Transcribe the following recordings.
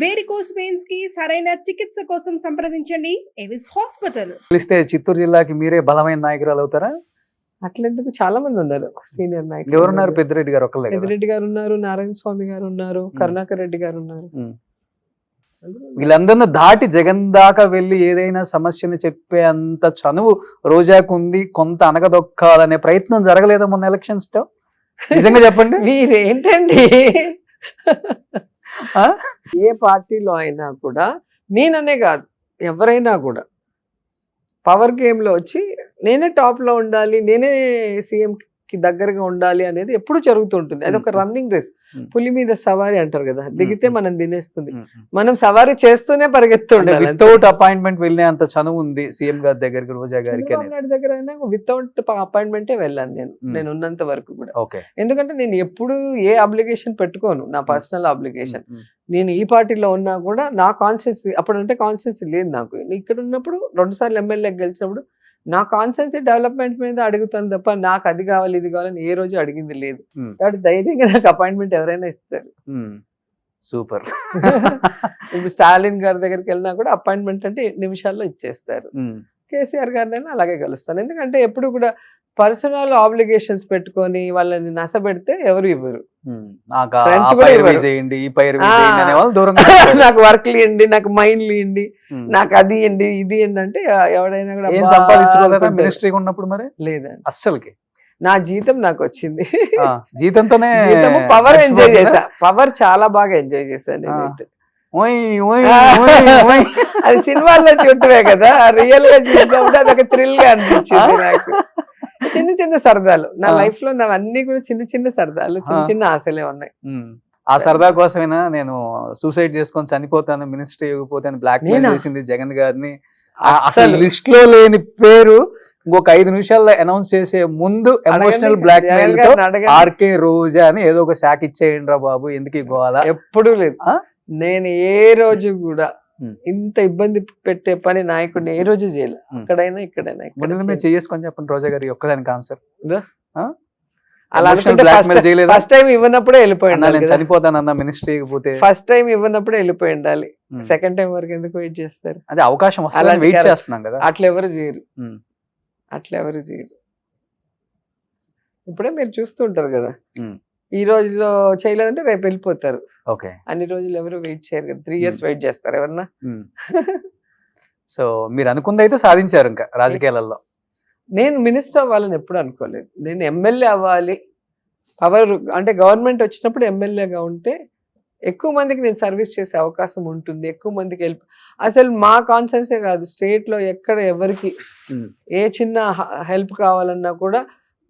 Varicose veins కి సరైన చికిత్స కోసం సంప్రదించండి ఎవిస్ హాస్పిటల్. పిలిస్తే చిత్తూరు జిల్లాకి మీరే బలమైన నాయకురాలు అవుతారా? అట్లెందుకు చాలా మంది ఉన్నారు సీనియర్ నాయకులు. ఎవరున్నారు? పెద్దిరెడ్డి గారు ఒక్కలే కదా? పెద్దిరెడ్డి గారు ఉన్నారు, నారాయణ స్వామి గారు ఉన్నారు, కరుణాకర్ రెడ్డి గారు ఉన్నారు. వీళ్ళందరినీ దాటి జగన్ దాకా వెళ్ళి ఏదైనా సమస్యని చెప్పే అంత చనువు రోజాకు ఉంది. కొంత అనగదొక్కాలనే ప్రయత్నం జరగలేదా మొన్న ఎలక్షన్స్ లో? నిజంగా చెప్పండి. మీరేంటండి, ఏ పార్టీలో అయినా కూడా నేననే కాదు ఎవరైనా కూడా పవర్ గేమ్ లో వచ్చి నేనే టాప్ లో ఉండాలి, నేనే సీఎం కి దగ్గరగా ఉండాలి అనేది ఎప్పుడు జరుగుతుంటుంది. అది ఒక రన్నింగ్ రేస్. పులి మీద సవారీ అంటారు కదా, దిగితే మనం తినేస్తుంది. మనం సవారీ చేస్తూనే పరిగెత్తుండాలి. వితౌట్ అపాయింట్మెంట్ వెళ్ళే అంత చనువు ఉంది సీఎం గారి దగ్గరికి, రోజా గారికి. దగ్గర అయినా వితౌట్ అపాయింట్మెంటే వెళ్ళాను నేను ఉన్నంత వరకు కూడా. ఓకే. ఎందుకంటే నేను ఎప్పుడు ఏ అబ్లిగేషన్ పెట్టుకోను, నా పర్సనల్ అబ్లిగేషన్. నేను ఈ పార్టీలో ఉన్నా కూడా నా కాన్స్టిట్యూన్సీ, అప్పుడంటే కాన్స్టిట్యూన్సీ లేదు నాకు. ఇక్కడ ఉన్నప్పుడు 2 సార్లు ఎమ్మెల్యే గెలిచినప్పుడు నా కాన్స్టిట్యూన్సీ డెవలప్మెంట్ మీద అడుగుతాను తప్ప నాకు అది కావాలి ఇది కావాలని ఏ రోజు అడిగింది లేదు. కాబట్టి ధైర్యంగా నాకు అపాయింట్మెంట్ ఎవరైనా ఇస్తారు. సూపర్. ఇప్పుడు స్టాలిన్ గారి దగ్గరికి వెళ్ళినా కూడా అపాయింట్మెంట్ అంటే నిమిషాల్లో ఇచ్చేస్తారు. కేసీఆర్ గారినైనా అలాగే కలుస్తాను. ఎందుకంటే ఎప్పుడు కూడా పర్సనల్ ఆబ్లిగేషన్స్ పెట్టుకొని వాళ్ళని నసబెడితే ఎవరు ఇవ్వరు. నాకు వర్క్లు ఇవ్వండి, నాకు మైండ్లు ఇవ్వండి, నాకు అది ఇవ్వండి ఇది ఇవ్వండి అంటే ఎవడైనా కూడా సంపాదించుకోలేదా మినిస్ట్రీ ఉన్నప్పుడు? మరి లేదండి అస్సలకి. నా జీతం నాకు వచ్చింది. జీతంతోనే పవర్ ఎంజాయ్ చేశా. పవర్ చాలా బాగా ఎంజాయ్ చేశాను నేనైతే. అది సినిమాల్లో చుట్టవే కదా, రియల్ గా చూసినప్పుడు అదొక థ్రిల్ గా అనిపించింది నాకు. చిన్న చిన్న సరదాలు నా లైఫ్ లో, నా అన్ని కూడా చిన్న చిన్న సరదాలు, చిన్న చిన్న ఆశలే ఉన్నాయి. ఆ సరదా కోసమైనా నేను సూసైడ్ చేసుకొని చనిపోతాను, మినిస్ట్రీ ఇవ్వకపోతాను బ్లాక్ మెయిల్ చేసింది జగన్ గారిని. అసలు లిస్ట్ లో లేని పేరు ఇంకొక 5 నిమిషాల్లో అనౌన్స్ చేసే ముందు ఎమోషనల్ బ్లాక్ మెయిల్ తో ఆర్కే రోజా అని ఏదో ఒక శాఖ ఇచ్చేయండి రా బాబు, ఎందుకు ఇవ్వాలా? ఎప్పుడూ లేదు. నేను ఏ రోజు కూడా ఇంత ఇబ్బంది పెట్టే పని నాయకుడిని ఏ రోజు చేయలేదు, అక్కడైనా ఇక్కడైనా. చేసుకొని చెప్పండి రోజా గారి ఒక్కదానికి ఆన్సర్. అలా ఫస్ట్ టైం ఇవ్వనప్పుడే వెళ్ళిపోయింది. చనిపోతానన్నా మినిస్ట్రీ పోతే ఫస్ట్ టైం ఇవ్వనప్పుడే వెళ్ళిపోయి ఉండాలి. సెకండ్ టైం వరకు ఎందుకు వెయిట్ చేస్తారు? అదే అవకాశం వస్తుంది వెయిట్ చేస్తున్నాం కదా. అట్లా ఎవరు చేయరు. ఇప్పుడే మీరు చూస్తూ ఉంటారు కదా, ఈ రోజులో చేయలేదంటే రేపు వెళ్ళిపోతారు. ఓకే. అన్ని రోజులు ఎవరు వెయిట్ చేయరు కదా, 3 years వెయిట్ చేస్తారు ఎవరన్నా. సో మీరు అనుకుంది అయితే సాధించారు ఇంకా రాజకీయాలలో. నేను మినిస్టర్ అవ్వాలని ఎప్పుడు అనుకోలేదు. నేను ఎమ్మెల్యే అవ్వాలి, పవర్ అంటే గవర్నమెంట్ వచ్చినప్పుడు ఎమ్మెల్యేగా ఉంటే ఎక్కువ మందికి నేను సర్వీస్ చేసే అవకాశం ఉంటుంది, ఎక్కువ మందికి హెల్ప్. అసలు మా కాన్సెన్సే కాదు, స్టేట్లో ఎక్కడ ఎవరికి ఏ చిన్న హెల్ప్ కావాలన్నా కూడా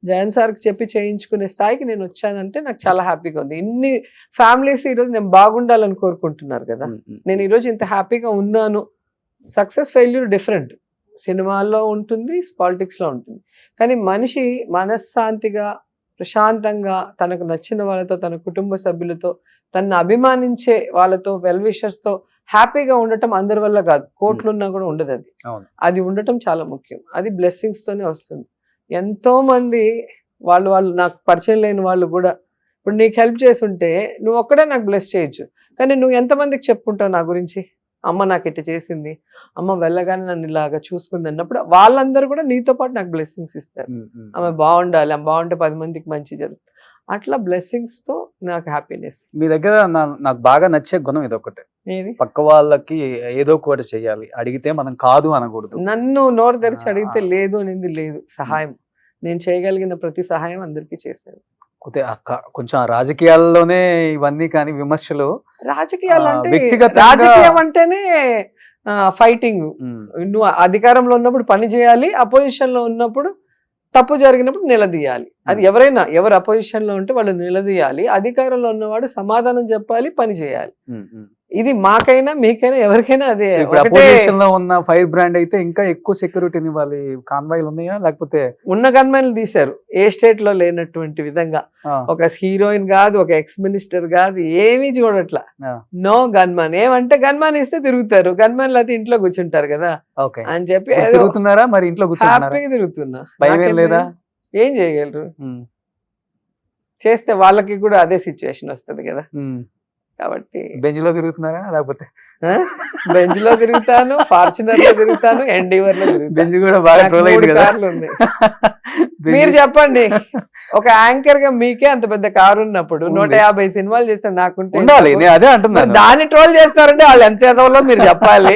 జగన్ సార్కి చెప్పి చేయించుకునే స్థాయికి నేను వచ్చానంటే నాకు చాలా హ్యాపీగా ఉంది. ఇన్ని ఫ్యామిలీస్ ఈరోజు నేను బాగుండాలని కోరుకుంటున్నారు కదా. నేను ఈరోజు ఇంత హ్యాపీగా ఉన్నాను. సక్సెస్ ఫెయిల్యూర్ డిఫరెంట్, సినిమాల్లో ఉంటుంది, పాలిటిక్స్లో ఉంటుంది. కానీ మనిషి మనశ్శాంతిగా ప్రశాంతంగా తనకు నచ్చిన వాళ్ళతో, తన కుటుంబ సభ్యులతో, తనను అభిమానించే వాళ్ళతో, వెల్ విషర్స్తో హ్యాపీగా ఉండటం అందరి వల్ల కాదు, కోట్లున్నా కూడా ఉండదు. అది ఉండటం చాలా ముఖ్యం. అది బ్లెస్సింగ్స్తోనే వస్తుంది. ఎంతో మంది వాళ్ళు నాకు పరిచయం లేని వాళ్ళు కూడా ఇప్పుడు నీకు హెల్ప్ చేసి ఉంటే నువ్వు ఒక్కడే నాకు బ్లెస్ చేయొచ్చు, కానీ నువ్వు ఎంతమందికి చెప్పుకుంటావు నా గురించి, అమ్మ నాకు ఇట్లా చేసింది, అమ్మ వెళ్ళగానే నన్ను ఇలాగా చూసుకుంది అన్నప్పుడు వాళ్ళందరూ కూడా నీతో పాటు నాకు బ్లెస్సింగ్స్ ఇస్తారు. ఆమె బాగుండాలి, ఆమె బాగుంటే 10 మందికి మంచి జరుగుతుంది. అట్లా బ్లెస్సింగ్స్ తో నాకు హ్యాపీనెస్. మీ దగ్గర నాకు బాగా నచ్చే గుణం ఇదొకటే, పక్క వాళ్ళకి ఏదో ఒకటి చెయ్యాలి, అడిగితే మనం కాదు అనకూడదు. నన్ను నోరు తెరిచి అడిగితే లేదు అనేది లేదు. సహాయం నేను చేయగలిగిన ప్రతి సహాయం అందరికీ చేశాను. కొంచెం రాజకీయాల్లోనే ఇవన్నీ కానీ విమర్శలు, రాజకీయాలు రాజకీయం అంటేనే ఫైటింగ్. నువ్వు అధికారంలో ఉన్నప్పుడు పని చేయాలి, అపోజిషన్ లో ఉన్నప్పుడు తప్పు జరిగినప్పుడు నిలదీయాలి. అది ఎవరైనా, ఎవరు అపోజిషన్ లో ఉంటే వాళ్ళు నిలదీయాలి, అధికారంలో ఉన్నవాడు సమాధానం చెప్పాలి, పని చేయాలి. ఇది మాకైనా మీకైనా ఎవరికైనా అదే. అపోజిషన్ లో ఉన్న ఫైర్ బ్రాండ్ అయితే ఇంకా ఎక్కువ సెక్యూరిటీని ఇవ్వాలి. కాన్వాయ్లు ఉన్నాయా? లేకపోతే ఉన్న గన్మెన్లు తీశారు ఏ స్టేట్ లో లేనటువంటి విధంగా. ఒక హీరోయిన్ కాదు, ఒక ఎక్స్ మినిస్టర్ కాదు, ఏమీ చూడట్లా. No gunmen. ఏమంటే గన్మెన్ ఇస్తే తిరుగుతారు, గన్మెన్లు అయితే ఇంట్లో కూర్చుంటారు కదా అని చెప్పి తిరుగుతున్నారా? మరి ఇంట్లో హ్యాపీగా తిరుగుతున్నా. లేదా ఏం చేయగలరు? చేస్తే వాళ్ళకి కూడా అదే సిచ్యువేషన్ వస్తుంది కదా. కాబట్టి బెంచ్ లో తిరుగుతున్నారా లేకపోతే బెంచ్ లో తిరుగుతాను, ఫార్చునర్ లో తిరుగుతాను, ఎండీవర్ లో తిరుగుతాను. బెంచ్ కూడా బాగా నాకు ట్రోల్ అయింది 3 కదా. కార్లు ఉన్నాయి. మీరు చెప్పండి, ఒక యాంకర్ గా మీకే అంత పెద్ద కారు ఉన్నప్పుడు ఉంది. 150 సినిమాలు చేస్తే నాకుంటే ఉండాలి, నేను అదే అంటున్నాను. దాన్ని ట్రోల్ చేస్తారంటే వాళ్ళు ఎంత ఎదవలో మీరు చెప్పాలి.